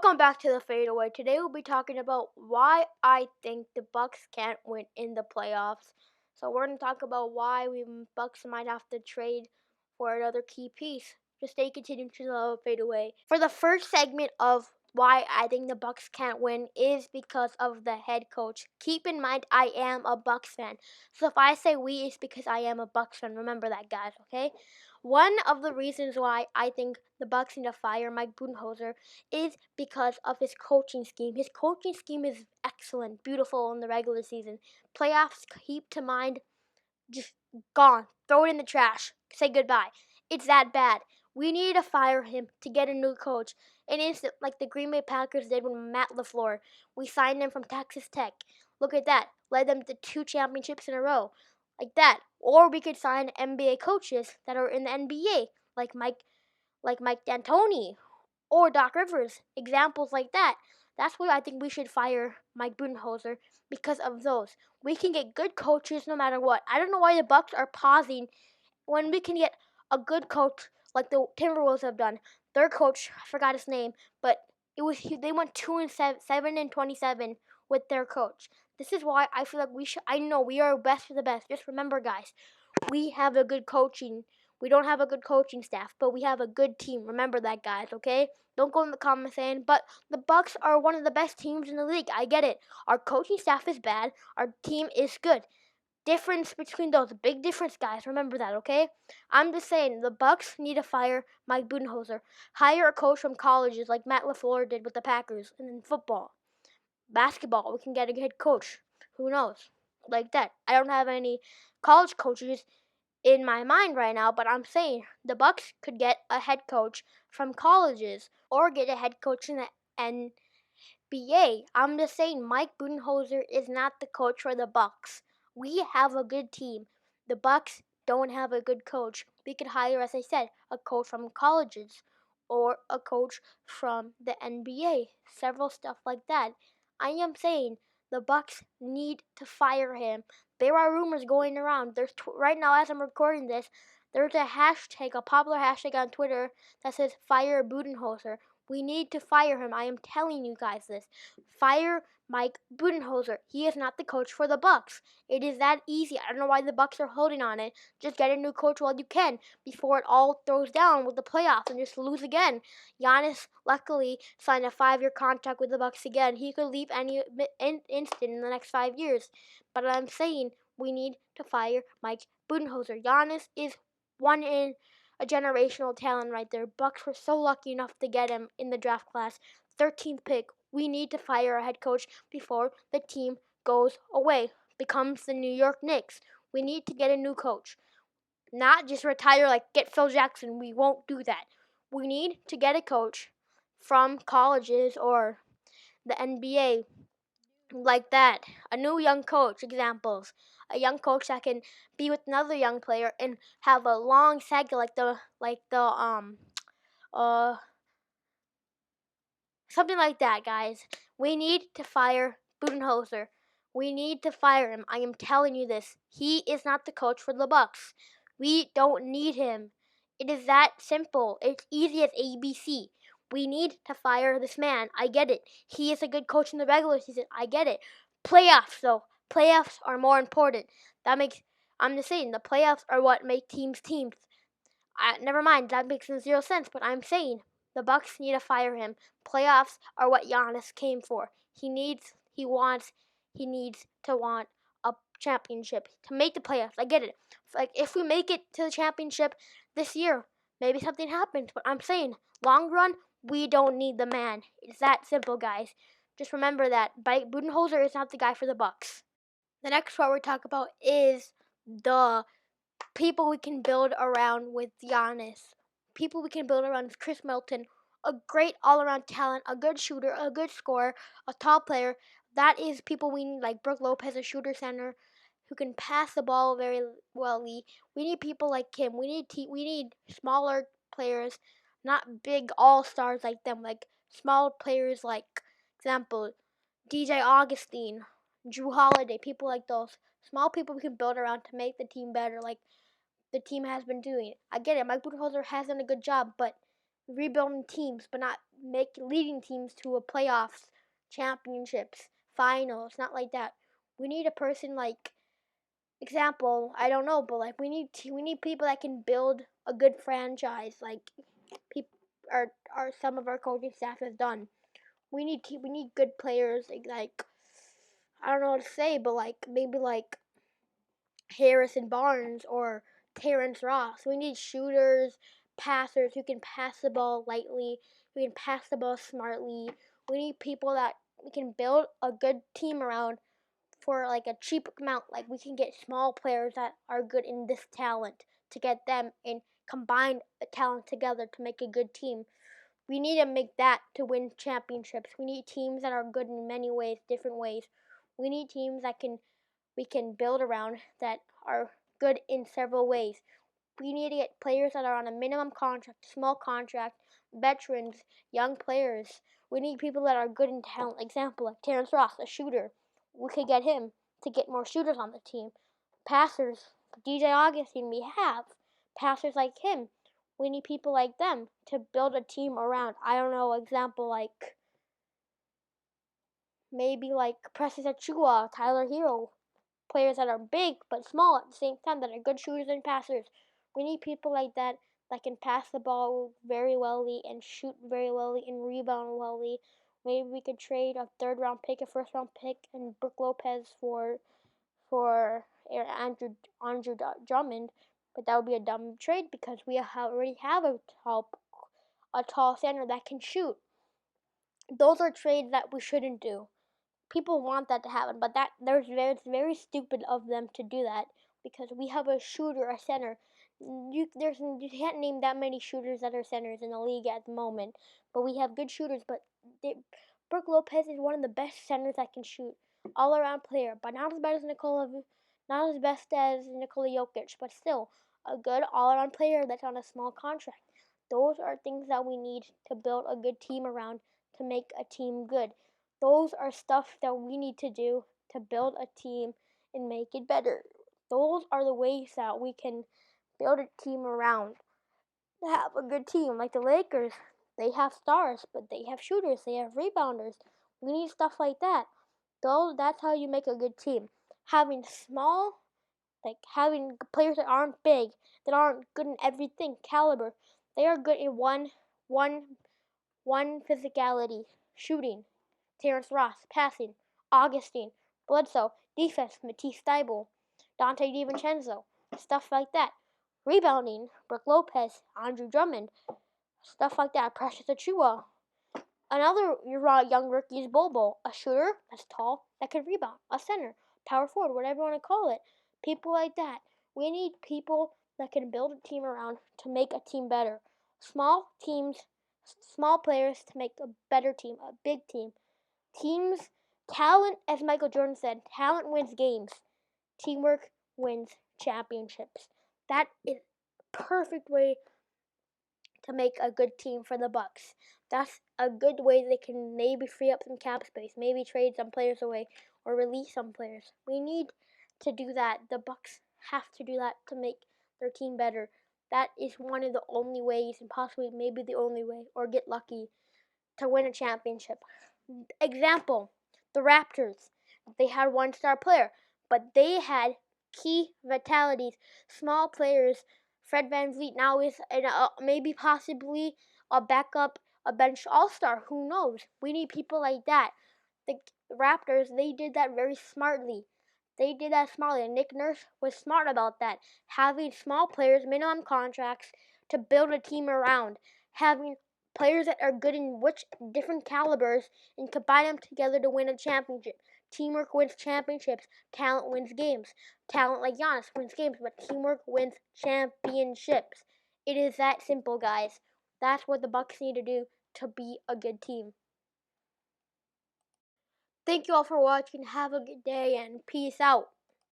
Welcome back to the fadeaway. Today we'll be talking about why I think the Bucks can't win in the playoffs. So we're going to talk about why we Bucks might have to trade for another key piece. Just stay tuned to the fadeaway. For the first segment of why I think the Bucks can't win is because of the head coach. Keep in mind I am a Bucks fan. So if I say we, it's because I am a Bucks fan. Remember that, guys, okay? One of the reasons why I think the Bucks need to fire Mike Budenholzer is because of his coaching scheme. His coaching scheme is excellent, beautiful in the regular season. Playoffs, keep to mind, just gone. Throw it in the trash. Say goodbye. It's that bad. We need to fire him to get a new coach. An instant, like the Green Bay Packers did with Matt LaFleur. We signed him from Texas Tech. Look at that. Led them to 2 championships in a row. Like that. Or we could sign NBA coaches that are in the NBA, like Mike D'Antoni or Doc Rivers. Examples like that. That's why I think we should fire Mike Budenholzer because of those. We can get good coaches no matter what. I don't know why the Bucks are pausing when we can get a good coach like the Timberwolves have done. Their coach, I forgot his name, but they went 2-7 and 27 with their coach. This is why I feel like we should. I know we are best of the best. Just remember, guys, we have a good coaching. We don't have a good coaching staff, but we have a good team. Remember that, guys, okay? Don't go in the comments saying, but the Bucks are one of the best teams in the league. I get it. Our coaching staff is bad. Our team is good. Difference between those, big difference, guys. Remember that, okay? I'm just saying the Bucks need to fire Mike Budenholzer. Hire a coach from colleges like Matt LaFleur did with the Packers. And then football, basketball, we can get a head coach. Who knows? Like that. I don't have any college coaches in my mind right now, but I'm saying the Bucks could get a head coach from colleges or get a head coach in the NBA. I'm just saying Mike Budenholzer is not the coach for the Bucks. We have a good team. The Bucks don't have a good coach. We could hire, as I said, a coach from colleges or a coach from the NBA. Several stuff like that. I am saying the Bucks need to fire him. There are rumors going around. Right now, as I'm recording this, there's a hashtag, a popular hashtag on Twitter that says "Fire Budenholzer." We need to fire him. I am telling you guys this. Fire Mike Budenholzer. He is not the coach for the Bucks. It is that easy. I don't know why the Bucks are holding on it. Just get a new coach while you can before it all throws down with the playoffs and just lose again. Giannis luckily signed a 5-year contract with the Bucks again. He could leave any instant in the next 5 years. But I'm saying we need to fire Mike Budenholzer. Giannis is one in a generational talent right there. Bucks were so lucky enough to get him in the draft class. 13th pick. We need to fire a head coach before the team goes away, becomes the New York Knicks. We need to get a new coach. Not just retire like get Phil Jackson. We won't do that. We need to get a coach from colleges or the NBA like that. A new young coach, examples. A young coach that can be with another young player and have a long cycle uh something like that, guys. We need to fire Budenholzer. We need to fire him. I am telling you this. He is not the coach for the Bucks. We don't need him. It is that simple. It's easy as ABC. We need to fire this man. I get it. He is a good coach in the regular season. I get it. Playoffs, though. Playoffs are more important. I'm just saying, the playoffs are what make teams teams. Never mind, that makes zero sense, but I'm saying the Bucks need to fire him. Playoffs are what Giannis came for. He needs to want a championship to make the playoffs. I get it. Like if we make it to the championship this year, maybe something happens. But I'm saying, long run, we don't need the man. It's that simple, guys. Just remember that. Budenholzer is not the guy for the Bucks. The next part we talk about is the people we can build around with Giannis. People we can build around is Chris Middleton, a great all-around talent, a good shooter, a good scorer, a tall player. That is people we need, like Brook Lopez, a shooter center who can pass the ball very well. We need people like him. We need smaller players, not big all-stars like them. Like small players, like example, DJ Augustine, Drew Holiday, people like those. Small people we can build around to make the team better. Like the team has been doing. I get it. Mike Budenholzer has done a good job, but rebuilding teams, but not make leading teams to a playoffs, championships, finals, not like that. We need a person like example, I don't know, but like we need people that can build a good franchise like people are some of our coaching staff has done. We need good players like I don't know what to say, but like maybe like Harrison Barnes or Terrence Ross. We need shooters, passers who can pass the ball lightly, who can pass the ball smartly. We need people that we can build a good team around for like a cheap amount. Like we can get small players that are good in this talent to get them and combine the talent together to make a good team. We need to make that to win championships. We need teams that are good in many ways, different ways. We need teams that we can build around that are good in several ways. We need to get players that are on a minimum contract, small contract, veterans, young players. We need people that are good in talent. Example, like Terrence Ross, a shooter. We could get him to get more shooters on the team. Passers, DJ Augustine, we have. Passers like him. We need people like them to build a team around. I don't know, example like maybe like Precious Achua, Tyler Hero, players that are big but small at the same time that are good shooters and passers. We need people like that that can pass the ball very wellly and shoot very wellly and rebound wellly. Maybe we could trade a third round pick, a first round pick, and Brook Lopez for Andrew Drummond. But that would be a dumb trade because we already have a tall center that can shoot. Those are trades that we shouldn't do. People want that to happen, but it's very stupid of them to do that because we have a shooter, a center. You can't name that many shooters that are centers in the league at the moment, but we have good shooters. But Brook Lopez is one of the best centers that can shoot, all around player, but not as bad as not as best as Nikola Jokic, but still a good all around player that's on a small contract. Those are things that we need to build a good team around to make a team good. Those are stuff that we need to do to build a team and make it better. Those are the ways that we can build a team around to have a good team. Like the Lakers, they have stars, but they have shooters, they have rebounders. We need stuff like that. That's how you make a good team. Having small, like having players that aren't big, that aren't good in everything, caliber. They are good in one, one physicality, shooting. Terrence Ross, passing, Augustine, Bledsoe, defense, Matisse Thybulle, Dante DiVincenzo, stuff like that. Rebounding, Brook Lopez, Andrew Drummond, stuff like that. Precious Achua. Another young rookie is Bobo, a shooter that's tall, that can rebound, a center, power forward, whatever you want to call it. People like that. We need people that can build a team around to make a team better. Small teams, small players to make a better team, a big team. Teams, talent, as Michael Jordan said, talent wins games. Teamwork wins championships. That is a perfect way to make a good team for the Bucks. That's a good way they can maybe free up some cap space, maybe trade some players away or release some players. We need to do that. The Bucks have to do that to make their team better. That is one of the only ways, and possibly maybe the only way, or get lucky to win a championship. Example, the Raptors. They had one star player, but they had key vitalities, small players. Fred VanVleet now is maybe possibly a backup, a bench all-star. Who knows? We need people like that. The Raptors, they did that very smartly. They did that smartly, and Nick Nurse was smart about that. Having small players, minimum contracts to build a team around. Having players that are good in which different calibers and combine them together to win a championship. Teamwork wins championships. Talent wins games. Talent like Giannis wins games, but teamwork wins championships. It is that simple, guys. That's what the Bucks need to do to be a good team. Thank you all for watching. Have a good day and peace out.